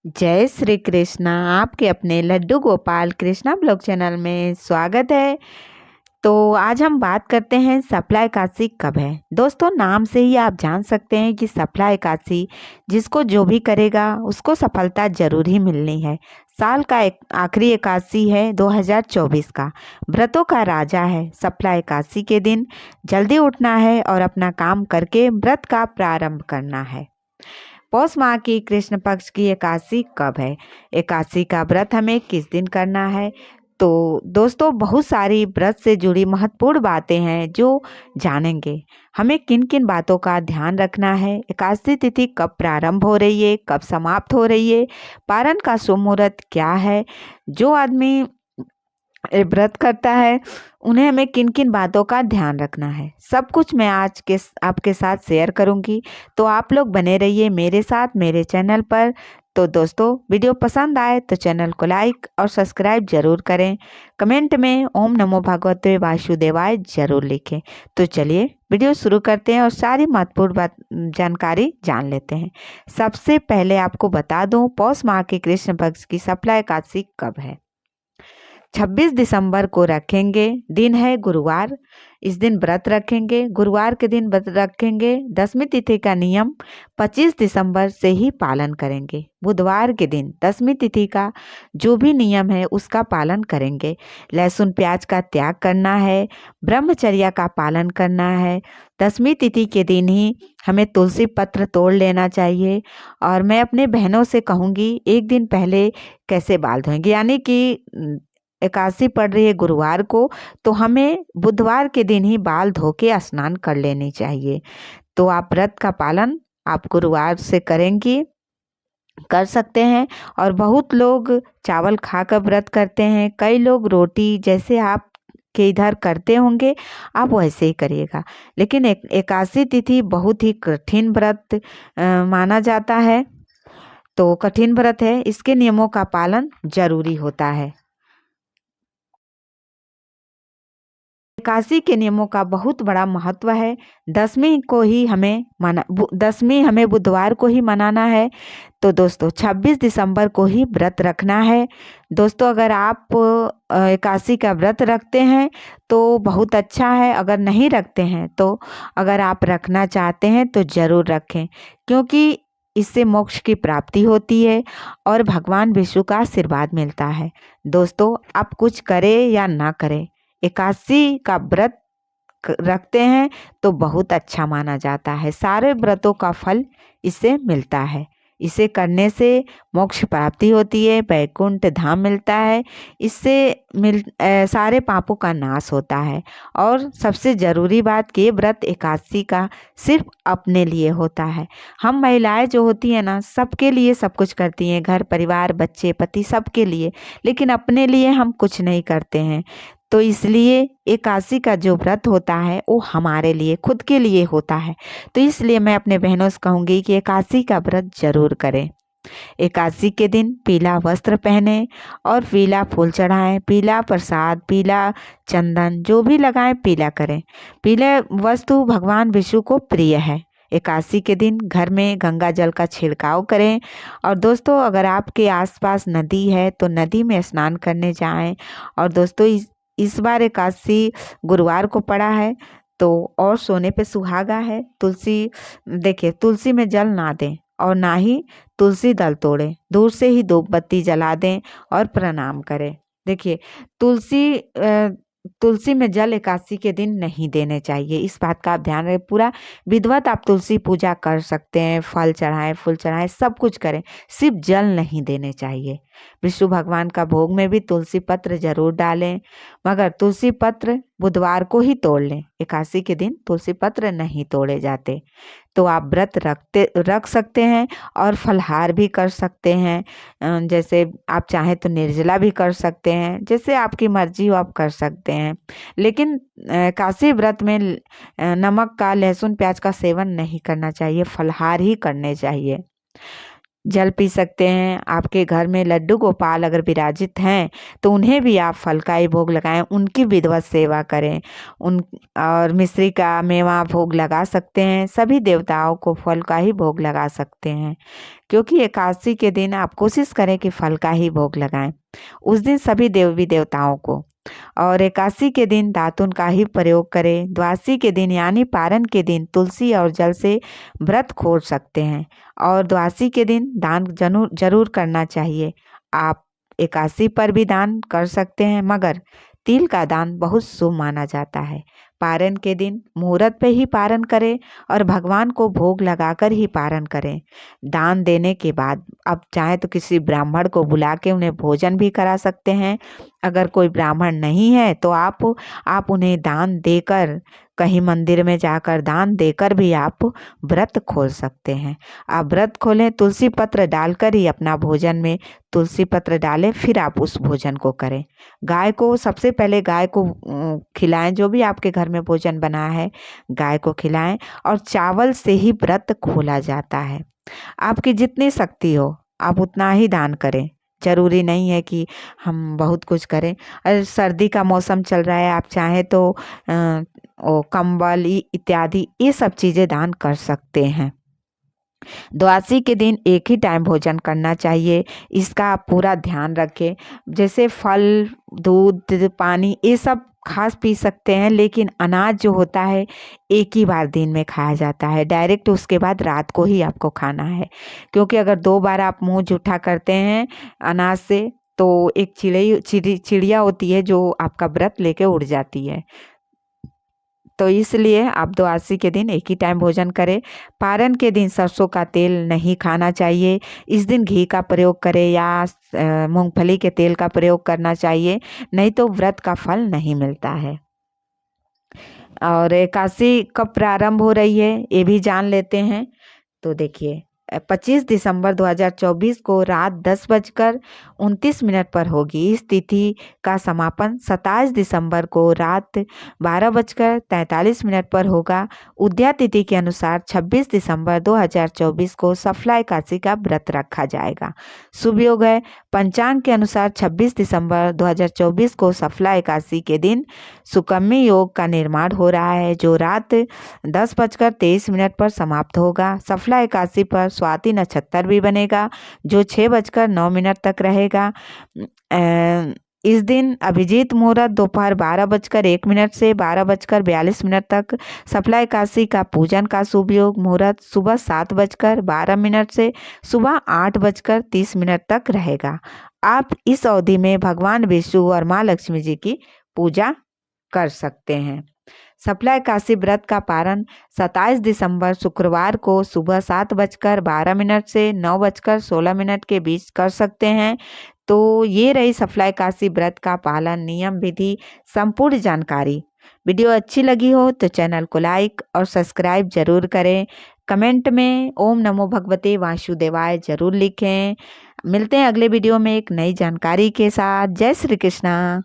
जय श्री कृष्णा। आपके अपने लड्डू गोपाल कृष्णा ब्लॉग चैनल में स्वागत है। तो आज हम बात करते हैं सफला एकादशी कब है। दोस्तों, नाम से ही आप जान सकते हैं कि सफला एकादशी जिसको जो भी करेगा उसको सफलता जरूर ही मिलनी है। साल का एक आखिरी एकादशी है 2024 का। व्रतों का राजा है। सफला एकादशी के दिन जल्दी उठना है और अपना काम करके व्रत का प्रारंभ करना है। पौष माह की कृष्ण पक्ष की एकादशी कब है? एकादशी का व्रत हमें किस दिन करना है? तो दोस्तों, बहुत सारी व्रत से जुड़ी महत्वपूर्ण बातें हैं जो जानेंगे। हमें किन किन बातों का ध्यान रखना है, एकादशी तिथि कब प्रारंभ हो रही है, कब समाप्त हो रही है, पारण का शुभ मुहूर्त क्या है, जो आदमी व्रत करता है उन्हें हमें किन किन बातों का ध्यान रखना है, सब कुछ मैं आज के आपके साथ शेयर करूंगी। तो आप लोग बने रहिए मेरे साथ मेरे चैनल पर। तो दोस्तों, वीडियो पसंद आए तो चैनल को लाइक और सब्सक्राइब जरूर करें। कमेंट में ओम नमो भगवते वासुदेवाय जरूर लिखें। तो चलिए वीडियो शुरू करते हैं और सारी महत्वपूर्ण बात जानकारी जान लेते हैं। सबसे पहले आपको बता दूं, पौष माह की कृष्ण पक्ष की सफला एकादशी कब है। 26 दिसंबर को रखेंगे। दिन है गुरुवार। इस दिन व्रत रखेंगे, गुरुवार के दिन व्रत रखेंगे। दसवीं तिथि का नियम 25 दिसंबर से ही पालन करेंगे। बुधवार के दिन दसवीं तिथि का जो भी नियम है उसका पालन करेंगे। लहसुन प्याज का त्याग करना है, ब्रह्मचर्य का पालन करना है। दसवीं तिथि के दिन ही हमें तुलसी पत्र तोड़ लेना चाहिए। और मैं अपने बहनों से कहूँगी, एक दिन पहले कैसे बाल धोएंगे, यानी कि एकादशी पड़ रही है गुरुवार को, तो हमें बुधवार के दिन ही बाल धो के स्नान कर लेनी चाहिए। तो आप व्रत का पालन आप गुरुवार से करेंगी, कर सकते हैं। और बहुत लोग चावल खाकर व्रत करते हैं, कई लोग रोटी, जैसे आप के इधर करते होंगे आप वैसे ही करिएगा। लेकिन एकादशी तिथि बहुत ही कठिन व्रत माना जाता है। तो कठिन व्रत है, इसके नियमों का पालन जरूरी होता है। एकादशी के नियमों का बहुत बड़ा महत्व है। दसवीं हमें बुधवार को ही मनाना है। तो दोस्तों, 26 दिसंबर को ही व्रत रखना है। दोस्तों, अगर आप एकादशी का व्रत रखते हैं तो बहुत अच्छा है। अगर नहीं रखते हैं तो अगर आप रखना चाहते हैं तो जरूर रखें, क्योंकि इससे मोक्ष की प्राप्ति होती है और भगवान विष्णु का आशीर्वाद मिलता है। दोस्तों, आप कुछ करें या ना करें, एकादशी का व्रत रखते हैं तो बहुत अच्छा माना जाता है। सारे व्रतों का फल इससे मिलता है। इसे करने से मोक्ष प्राप्ति होती है, वैकुंठ धाम मिलता है। इससे सारे पापों का नाश होता है। और सबसे ज़रूरी बात कि व्रत एकादशी का सिर्फ अपने लिए होता है। हम महिलाएं जो होती हैं ना, सबके लिए सब कुछ करती हैं, घर परिवार बच्चे पति सबके लिए, लेकिन अपने लिए हम कुछ नहीं करते हैं। तो इसलिए एकादशी का जो व्रत होता है वो हमारे लिए, खुद के लिए होता है। तो इसलिए मैं अपने बहनों से कहूँगी कि एकादशी का व्रत जरूर करें। एकादशी के दिन पीला वस्त्र पहने और पीला फूल चढ़ाएं, पीला प्रसाद, पीला चंदन जो भी लगाएं पीला करें। पीले वस्तु भगवान विष्णु को प्रिय है। एकादशी के दिन घर में गंगा जल का छिड़काव करें। और दोस्तों, अगर आपके आसपास नदी है तो नदी में स्नान करने जाएं। और दोस्तों, इस बार एकादशी गुरुवार को पड़ा है, तो और सोने पे सुहागा है। देखिए, तुलसी में जल ना दें और ना ही तुलसी दल तोड़ें, दूर से ही धूप बत्ती जला दें और प्रणाम करें। देखिए, तुलसी में जल एकादशी के दिन नहीं देने चाहिए, इस बात का आप ध्यान रखें। पूरा विधिवत आप तुलसी पूजा कर सकते हैं, फल चढ़ाएं, फूल चढ़ाएं, सब कुछ करें, सिर्फ जल नहीं देने चाहिए। विष्णु भगवान का भोग में भी तुलसी पत्र जरूर डालें, मगर तुलसी पत्र बुधवार को ही तोड़ लें। एकादशी के दिन तुलसी पत्र नहीं तोड़े जाते। तो आप व्रत रख सकते हैं और फलहार भी कर सकते हैं। जैसे आप चाहें तो निर्जला भी कर सकते हैं, जैसे आपकी मर्जी हो आप कर सकते हैं। लेकिन एकादशी व्रत में नमक का, लहसुन प्याज का सेवन नहीं करना चाहिए, फलहार ही करने चाहिए। जल पी सकते हैं। आपके घर में लड्डू गोपाल अगर विराजित हैं तो उन्हें भी आप फल का ही भोग लगाएं, उनकी विधिवत सेवा करें। उन और मिश्री का मेवा भोग लगा सकते हैं। सभी देवताओं को फल का ही भोग लगा सकते हैं। क्योंकि एकादशी के दिन आप कोशिश करें कि फल का ही भोग लगाएं उस दिन सभी देवी देवताओं को। और एकादशी के दिन दातुन का ही प्रयोग करें। द्वादशी के दिन यानी पारण के दिन तुलसी और जल से व्रत खोल सकते हैं और द्वादशी के दिन दान जरूर करना चाहिए। आप एकादशी पर भी दान कर सकते हैं, मगर तिल का दान बहुत शुभ माना जाता है। पारण के दिन मुहूर्त पे ही पारण करें और भगवान को भोग लगाकर ही पारण करें। दान देने के बाद आप चाहे तो किसी ब्राह्मण को बुला के उन्हें भोजन भी करा सकते हैं। अगर कोई ब्राह्मण नहीं है तो आप उन्हें दान देकर, कहीं मंदिर में जाकर दान देकर भी आप व्रत खोल सकते हैं। आप व्रत खोलें, तुलसी पत्र डालकर ही अपना भोजन में तुलसी पत्र डालें, फिर आप उस भोजन को करें। गाय को सबसे पहले गाय को खिलाएं, जो भी आपके घर में भोजन बना है गाय को खिलाएं। और चावल से ही व्रत खोला जाता है। आपकी जितनी शक्ति हो आप उतना ही दान करें, जरूरी नहीं है कि हम बहुत कुछ करें। और सर्दी का मौसम चल रहा है, आप चाहें तो कंबल इत्यादि ये सब चीज़ें दान कर सकते हैं। द्वादशी के दिन एक ही टाइम भोजन करना चाहिए, इसका आप पूरा ध्यान रखें। जैसे फल, दूध, पानी ये सब खास पी सकते हैं, लेकिन अनाज जो होता है एक ही बार दिन में खाया जाता है, डायरेक्ट उसके बाद रात को ही आपको खाना है। क्योंकि अगर 2 बार आप मुंह जूठा करते हैं अनाज से तो एक चिड़िया होती है जो आपका व्रत लेके उड़ जाती है। तो इसलिए आप द्वादशी के दिन एक ही टाइम भोजन करें। पारण के दिन सरसों का तेल नहीं खाना चाहिए। इस दिन घी का प्रयोग करें या मूंगफली के तेल का प्रयोग करना चाहिए, नहीं तो व्रत का फल नहीं मिलता है। और एकादशी कब प्रारंभ हो रही है ये भी जान लेते हैं। तो देखिए 25 दिसंबर 2024 को रात 10:29 पर होगी। इस तिथि का समापन 27 दिसंबर को रात 12:43 पर होगा। उदया तिथि के अनुसार 26 दिसंबर 2024 को सफला एकादशी का व्रत रखा जाएगा। शुभ योग है। पंचांग के अनुसार 26 दिसंबर 2024 को सफला एकादशी के दिन सुकम्मी योग का निर्माण हो रहा है, जो रात 10:23 पर समाप्त होगा। सफला एकादशी पर स्वाति नक्षत्र भी बनेगा, जो 6:09 तक रहेगा। इस दिन अभिजीत मुहूर्त दोपहर 12:01 से 12:42 तक। सफला एकादशी का पूजन का शुभ योग मुहूर्त सुबह 7:12 से सुबह 8:30 तक रहेगा। आप इस अवधि में भगवान विष्णु और माँ लक्ष्मी जी की पूजा कर सकते हैं। सफला एकादशी व्रत का पारण 27 दिसंबर शुक्रवार को सुबह 7:12 से 9:16 के बीच कर सकते हैं। तो ये रही सफला एकादशी व्रत का पालन, नियम, विधि, संपूर्ण जानकारी। वीडियो अच्छी लगी हो तो चैनल को लाइक और सब्सक्राइब जरूर करें। कमेंट में ओम नमो भगवते वासुदेवाय जरूर लिखें। मिलते हैं अगले वीडियो में एक नई जानकारी के साथ। जय श्री कृष्णा।